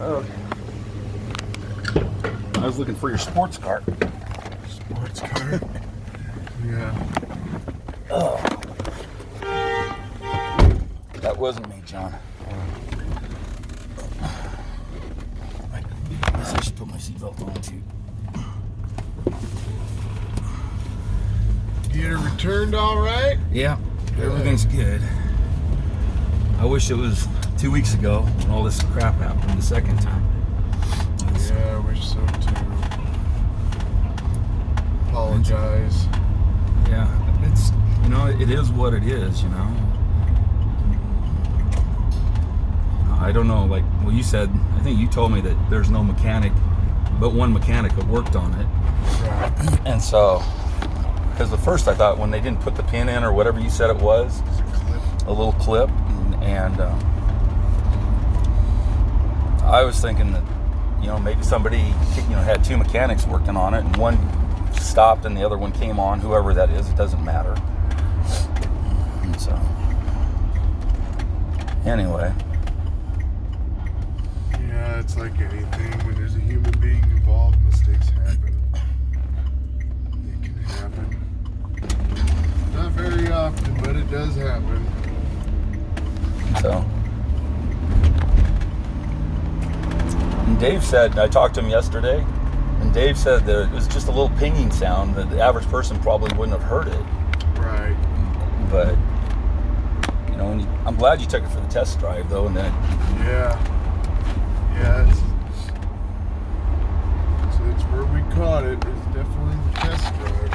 Okay. I was looking for your sports car. Sports car? Yeah. Oh. That wasn't me, John. I guess I should put my seatbelt on too. Get it returned all right? Yeah, everything's good. I wish it was 2 weeks ago when all this crap happened the second time. Yeah, I wish so too. Apologize. Yeah, it's, it is what it is, I don't know, you said, I think you told me that there's no mechanic, but one mechanic that worked on it. Right. And so, because at first I thought when they didn't put the pin in or whatever you said it was, a little clip, and I was thinking that, maybe somebody, had two mechanics working on it, and one stopped and the other one came on, whoever that is, it doesn't matter. And so, anyway. Yeah, it's like anything. When there's a human being involved, mistakes happen. It can happen. Not very often, but it does happen. So, and Dave said, I talked to him yesterday, and Dave said that it was just a little pinging sound that the average person probably wouldn't have heard it. Right. But, I'm glad you took it for the test drive, though, and then. Yeah, it's where we caught it. It's definitely the test drive.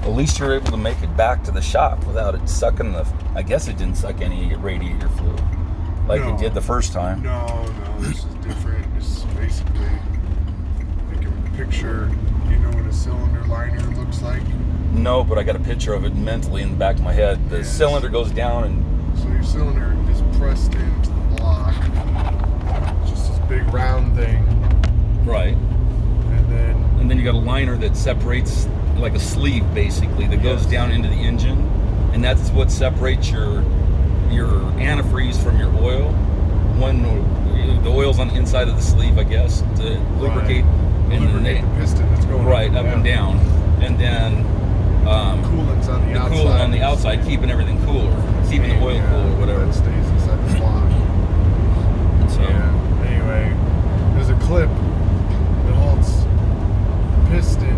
At least you're able to make it back to the shop without it sucking I guess it didn't suck any radiator fluid like it did the first time. No, this is different. It's basically, you can picture, what a cylinder liner looks like. No, but I got a picture of it mentally in the back of my head. The cylinder goes down and... So your cylinder is pressed into the block. It's just this big round thing. Right. And then you got a liner that separates, like a sleeve basically, that goes down into the engine, and that's what separates your antifreeze from your oil. When the oil's on the inside of the sleeve, I guess, to lubricate the piston that's going up and down, and then coolant's on the outside. Coolant on the outside, keeping everything cooler, keeping the oil cool or whatever. That stays inside the block. So anyway, there's a clip that holds the piston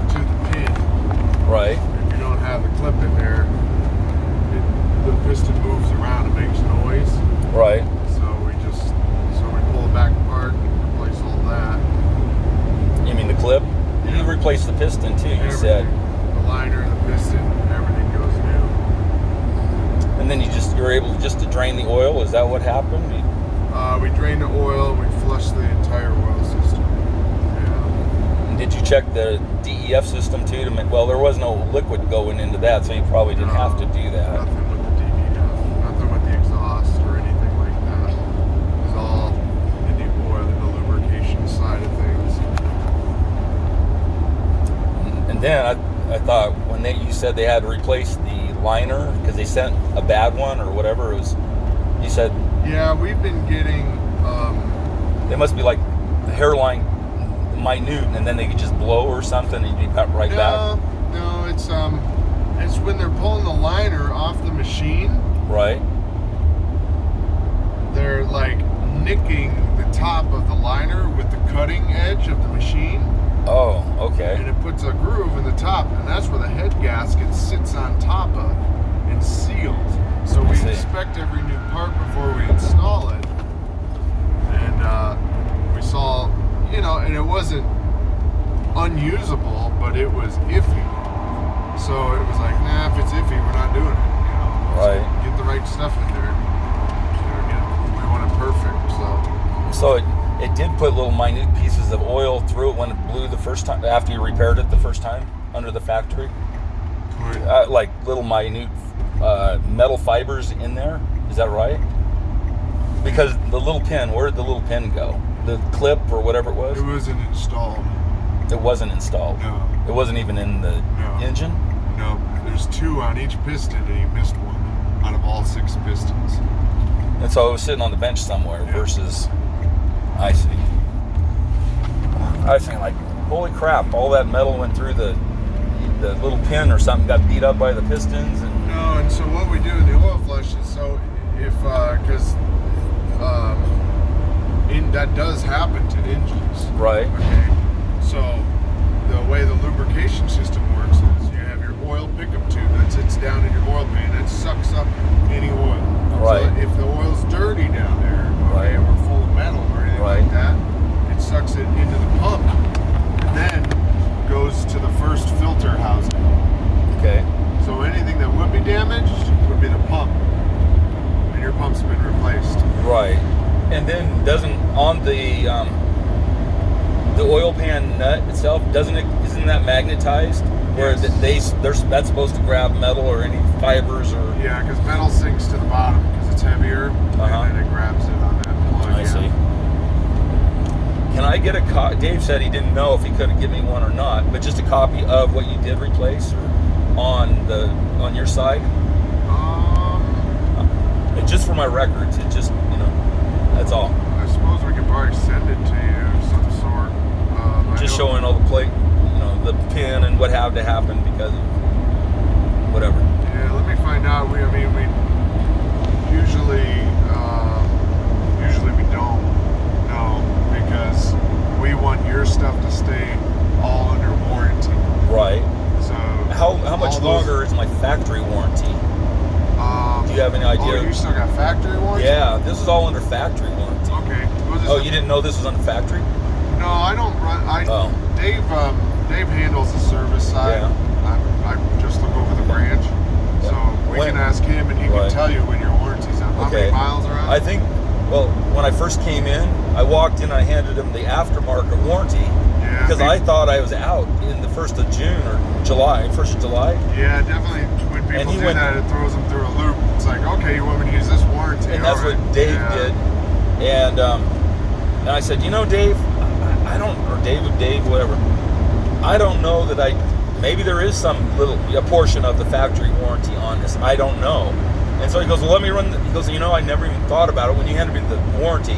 to the pin. Right. If you don't have the clip in there, the piston moves around and makes noise. Right. So we pull it back apart and replace all that. You mean the clip? Yeah. You replace the piston too, you Everything. said. The liner, the piston, everything goes new. And then you're able just to drain the oil? Is that what happened? We drain the oil, we flush the entire oil system. Yeah. And did you check the DEF system too to make, well, there was no liquid going into that, so you probably didn't have to do that. Nothing with the DEF, nothing with the exhaust or anything like that. It was all in the oil and the lubrication side of things. And then I thought when you said they had to replace the liner because they sent a bad one or whatever, it was, you said... Yeah, we've been getting... They must be like the hairline minute, and then they could just blow or something and you'd be right back. No, it's when they're pulling the liner off the machine. Right. They're like nicking the top of the liner with the cutting edge of the machine. Oh, okay. And it puts a groove in the top, and that's where the head gasket sits on top of and seals. So we inspect every new part before we install it. And we saw, and it wasn't unusable, but it was iffy. So it was like, nah, if it's iffy, we're not doing it. Right. So get the right stuff in there. We want it perfect. So it did put little minute pieces of oil through it when it blew the first time, after you repaired it the first time under the factory? Like little minute metal fibers in there? Is that right? Because the little pin, where did the little pin go? The clip or whatever it was? It wasn't installed. It wasn't installed? No. It wasn't even in the engine? No. There's 2 on each piston, and he missed one out of all 6 pistons. And so it was sitting on the bench somewhere versus... I see. I was thinking, like, holy crap! All that metal went through the little pin or something, got beat up by the pistons, and No, and so what we do in the oil flush is so if because that does happen to engines. right, Okay, so the way the lubrication system works is you have your oil pickup tube that sits down in your oil pan that sucks up any oil. Right. So if the oil's dirty down there, okay, Right. or full of metal or anything Right. like that, it sucks it into the pump and then goes to the first filter housing. okay, So anything that would be damaged would be the pump, and your pump's been replaced. right. And then doesn't on the oil pan nut itself isn't that magnetized? Where Yes. that's supposed to grab metal or any fibers or Yeah, because metal sinks to the bottom because it's heavier, Uh-huh. and then it grabs it on that plug. I see. Can I get a Dave said he didn't know if he could give me one or not, but just a copy of what you did replace or on your side, and just for my records. It just that's all. I suppose we could probably send it to you of some sort. I Just don't- showing all the plate, the pin and what had to happen because of whatever. Yeah, let me find out. We usually we don't know because we want your stuff to stay all under warranty. Right. So How much all those- longer is my factory warranty? Do you have any idea? Oh, you still got factory warranty? Yeah, this is all under factory warranty. Okay. We'll just- Oh, you didn't know this was under factory? No, I don't run. Oh. Dave handles the service side. Yeah. I just look over the branch, so we When- can ask him, and he Right. can tell you when your warranty's on. How Okay. many miles are on? I think, well, when I first came in, I walked in and I handed him the aftermarket warranty Yeah, because we- I thought I was out in the 1st of June or July, 1st of July. Yeah, definitely. When people And he do went- that, it throws them through a loop. It's like, okay, you want me to use this warranty? And that's All right. what Dave Yeah. did. And I said, Dave, I don't, or Dave, whatever. I don't know that maybe there is a portion of the factory warranty on this. I don't know. And so he goes, well, let me run, he goes, I never even thought about it. When you handed me the warranty,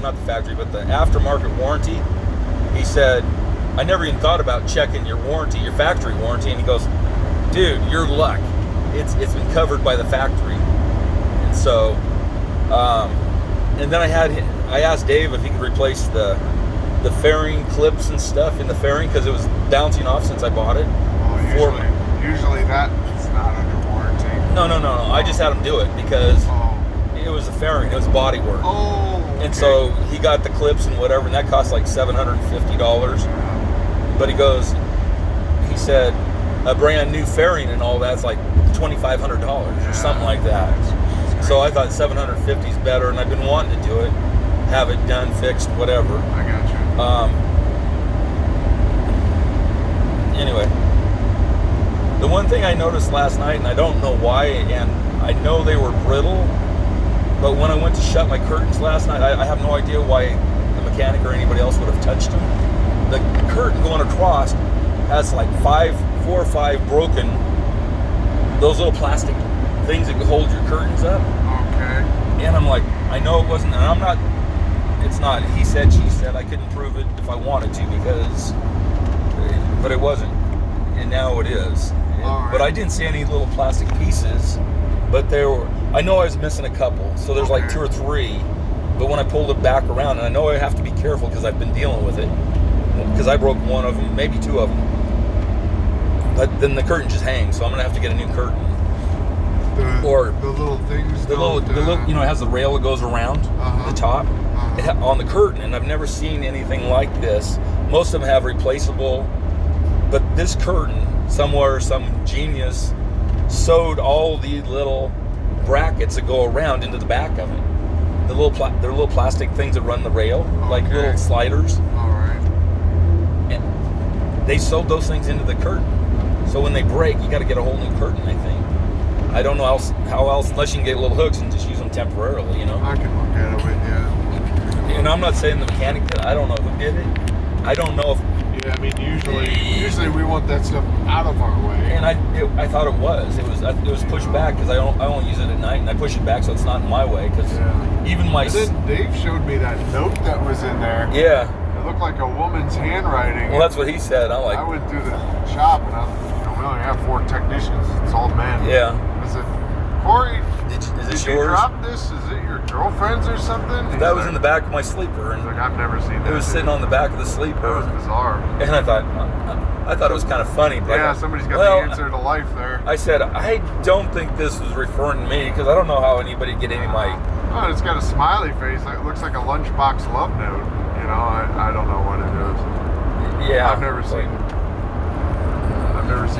not the factory, but the aftermarket warranty, he said, I never even thought about checking your warranty, your factory warranty. And he goes, dude, your luck. It's been covered by the factory. And so, and then I asked Dave if he could replace the fairing clips and stuff in the fairing because it was bouncing off since I bought it. Well, usually that's not under warranty. No. I just had him do it because Oh. it was a fairing. It was body work. Oh. Okay. And so he got the clips and whatever, and that cost like $750. But he said a brand new fairing and all that's like $2,500 or something like that. So I thought 750 is better, and I've been wanting to do it, have it done, fixed, whatever. I got you. Anyway, the one thing I noticed last night, and I don't know why, and I know they were brittle, but when I went to shut my curtains last night, I have no idea why the mechanic or anybody else would have touched them. The curtain going across has like 4 or 5 broken, those little plastic things that hold your curtains up. Okay. And I'm like, I know it wasn't, and it's not, he said, she said, I couldn't prove it if I wanted to but it wasn't, and now it is. All right. But I didn't see any little plastic pieces, but I know I was missing a couple, so there's like Okay. 2 or 3, but when I pulled it back around, and I know I have to be careful because I've been dealing with it, because I broke one of them, maybe 2 of them, but then the curtain just hangs, so I'm going to have to get a new curtain. Or the little things. The little, it has the rail that goes around the top on the curtain, and I've never seen anything like this. Most of them have replaceable, but this curtain, somewhere some genius sewed all these little brackets that go around into the back of it. They're little plastic things that run the rail, like Okay. little sliders. All right. And they sewed those things into the curtain. So when they break, you got to get a whole new curtain, I think. I don't know how else, unless you can get little hooks and just use them temporarily, I can look at it with you. And I'm not saying the mechanic did it. I don't know who did it. I don't know if Yeah, I mean, usually we want that stuff out of our way. And I thought it was pushed back because I only use it at night, and I push it back so it's not in my way. Because even my and then Dave showed me that note that was in there. Yeah. It looked like a woman's handwriting. Well, that's what he said. I'm like, I went through the shop and we only have 4 technicians. It's all men. Yeah. I said, Corey, is this did you yours? drop this? Is it your girlfriend's or something? That was in the back of my sleeper, and like, I've never seen that. it was sitting on the back of the sleeper. That was bizarre. And I thought it was kind of funny. But yeah, somebody's got the answer to life there. I said, I don't think this was referring to me because I don't know how anybody get any of my. Oh, it's got a smiley face. It looks like a lunchbox love note. You know, I don't know what it is. Yeah, I've never seen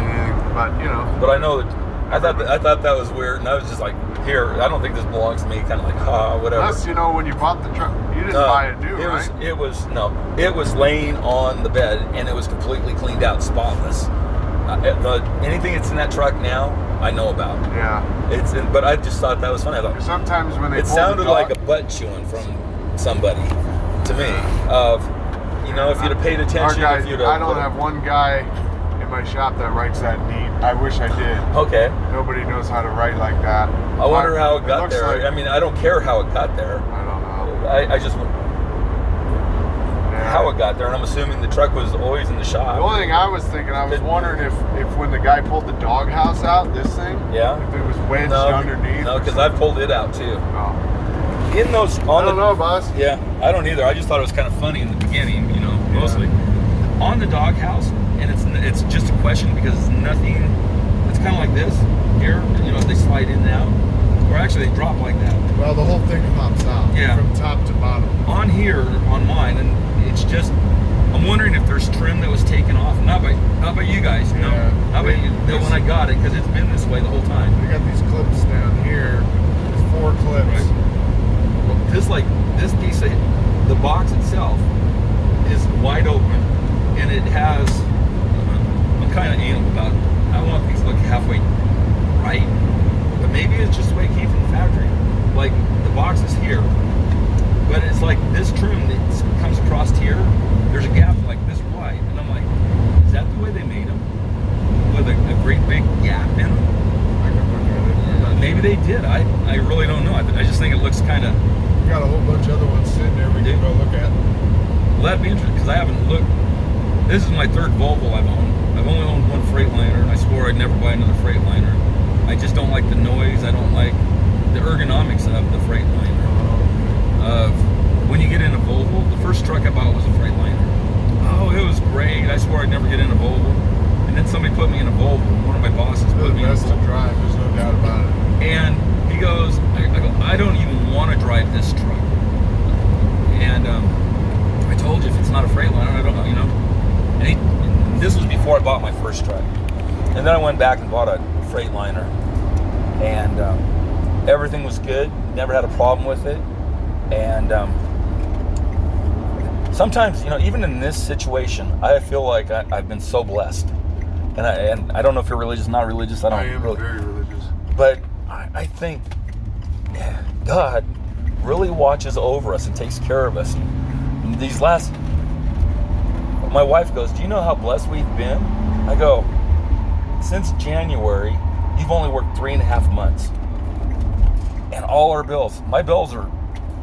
anything, but you know. But I know that I thought that was weird, and I was just like, here, I don't think this belongs to me. Kind of like, whatever. Plus, you know, when you bought the truck, you didn't buy it new, right? It was laying on the bed, and it was completely cleaned out, spotless. Anything that's in that truck now, I know about. Yeah. But I just thought that was funny. I thought sometimes when they it sounded like a butt chewing from somebody to me. If you'd have paid attention, I don't have one guy in my shop that writes that neat. I wish I did. Okay. Nobody knows how to write like that. I wonder how it got there. I mean, I don't care how it got there. I don't know. I just how it got there, and I'm assuming the truck was always in the shop. The only thing I was thinking, I was wondering if when the guy pulled the doghouse out, this thing, if it was wedged underneath. No, because I've pulled it out too. Oh. In those, I don't know, boss. Yeah, I don't either. I just thought it was kind of funny in the beginning, mostly on the doghouse, and it's just a question because it's nothing. It's kind of like this here, they slide in and out, or actually they drop like that. Well, the whole thing pops out. From top to bottom. On here, on mine, and it's just. I'm wondering if there's trim that was taken off, not by you guys, not by you. When I got it, because it's been this way the whole time. We got these clips down here. There's 4 clips. Right. This piece of the box itself is wide open, and it has. I'm kind of anal about. I want these to look halfway right, but maybe it's just the way it came from the factory. Like the box is here, but it's like this trim that comes across here. There's a gap like this wide, and I'm like, is that the way they made them? With a great big gap in them? I can look at it. Maybe they did. I really don't know. I just think it looks kind of. We got a whole bunch of other ones sitting there we can go look at. Well, that'd be interesting because I haven't looked. This is my 3rd Volvo I've owned. I've only owned 1 Freightliner, and I swore I'd never buy another Freightliner. I just don't like the noise. I don't like the ergonomics of the Freightliner. When you get in a Volvo, the first truck I bought was a Freightliner. Oh, it was great. I swore I'd never get in a Volvo. And then somebody put me in a Volvo. One of my bosses put me in a Volvo. To drive, there's no doubt about it. And he goes, I don't even want to drive this truck. And I told you, if it's not a Freightliner, I don't know, And this was before I bought my first truck. And then I went back and bought a Freightliner. And everything was good. Never had a problem with it. And sometimes, even in this situation, I feel like I've been so blessed. And I don't know if you're religious, not religious. I am very religious. But I think God really watches over us and takes care of us. My wife goes, do you know how blessed we've been? I go, since January, you've only worked 3.5 months. And all our bills, my bills are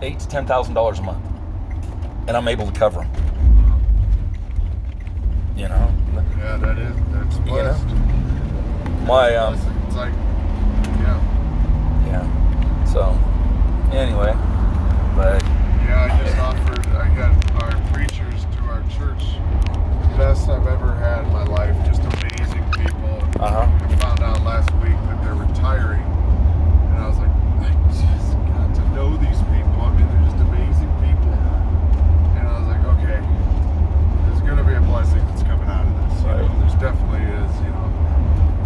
$8,000 to $10,000 a month. And I'm able to cover them. Yeah, that's blessed. It's like, yeah. So, anyway, but. Yeah, I just I got our preachers to our church, best I've ever had in my life, just amazing people. I found out last week that they're retiring, and I was like, I just got to know these people. I mean, they're just amazing people. And I was like, okay, there's going to be a blessing that's coming out of this. There's definitely is,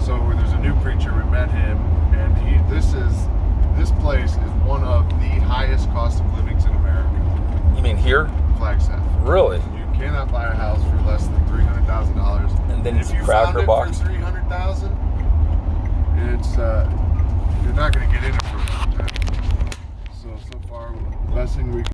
So there's a new preacher, we met him, and this place is one of the highest cost of livings in America. You mean here? Flagstaff. Really? You cannot buy a house for less than $300,000. And then it's a If cracker you box. found it for $300,000, it's you're not going to get in it for a long time. So far, blessing we.